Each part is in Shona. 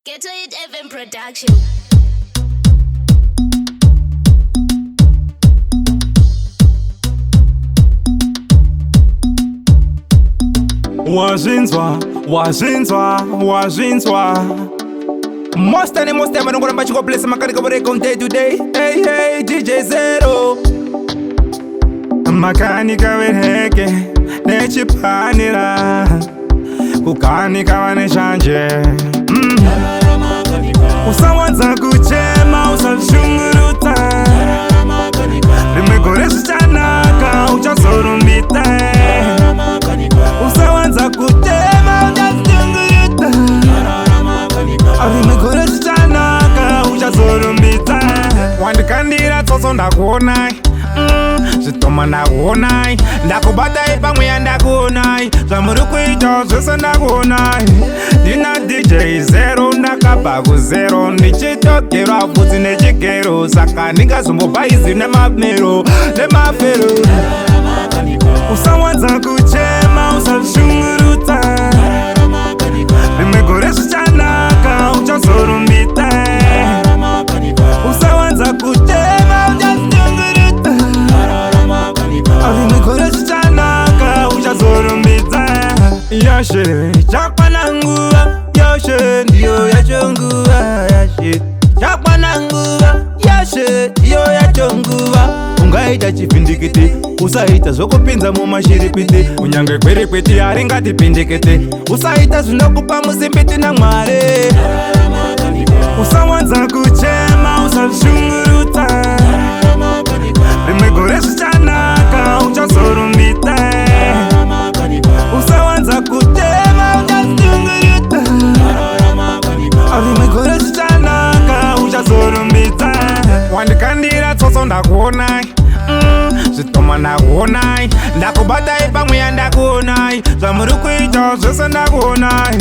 Get to it, Evan Production. Wazhinzwa Most time vanongora vachikoplesa makarika voreka on day to day. Hey DJ Zero makanika vereke nechipanira kukanika vane shanje usawanza kuchema usashunguruta rimwe gore zvichanaka uchazorumbita usawanza kutema uchashunguruta rimwe gore zvichanaka uchazorumbita wandikandira tsotso ndakuonai zvitoma ndakuonai ndakubatai pamwe yandakuonai zvamuri kuita zvese ndakuonai ndina DJ Zero ndakabva kuzero ndichitogerwa bvudzi nechigero saka ndingazombobva izi nemamero nemafero usawanza kuchema usashungurudza rimwe gore zvichanaka uchazorumbita usawanza kuchema uchashungurudza rimwe gore zvichanaka uchazorumbidza yashe chakwana nguva yashe ndiyo yacho nguva yashe chakwana nguva yashe ndiyo yacho nguva ungaita chipindikiti usaita zvokupinza mumashiripiti kunyange kwerekweti haringatipindikiti usaita zvinokupa musimbiti naMwari usawanza kuchema usashungurudza rimwe gore zvichanaka uchazorumbita usawanza kutema uchashungurudza rimwe gore zvichanaka uchazorumbita wandikandira tsotso ndakuonai zvitoma ndakuonai ndakubatai pamwe yandakuonai zvamuri kuita zvese ndakuonai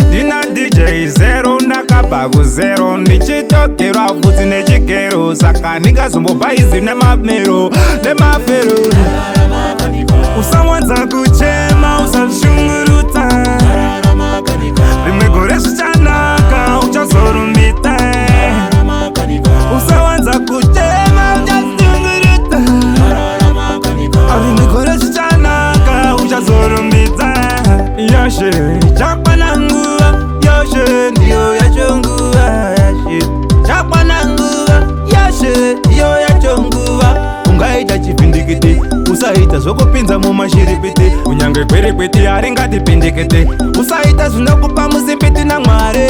ndina DJ Zero ndakabva kuzero ndichitogerwa bvudzi nechigero saka ndingazombobva izi nemamero nemafero usawanza kuchema usashungurudza rimwe gore zvichanaka uchazorumbita usawanza kuchema uchashungurudza rimwe gore zvichanaka uchazorumbidza yashe chakwana nguva yashe ndiyo yacho nguva yashe chakwana nguva yashe ndiyo yacho nguva ungaita chipindikiti usaita zvokupinza mumashiripiti kunyange kwerekweti haringatipindikiti usaita zvinokupa musimbiti naMwari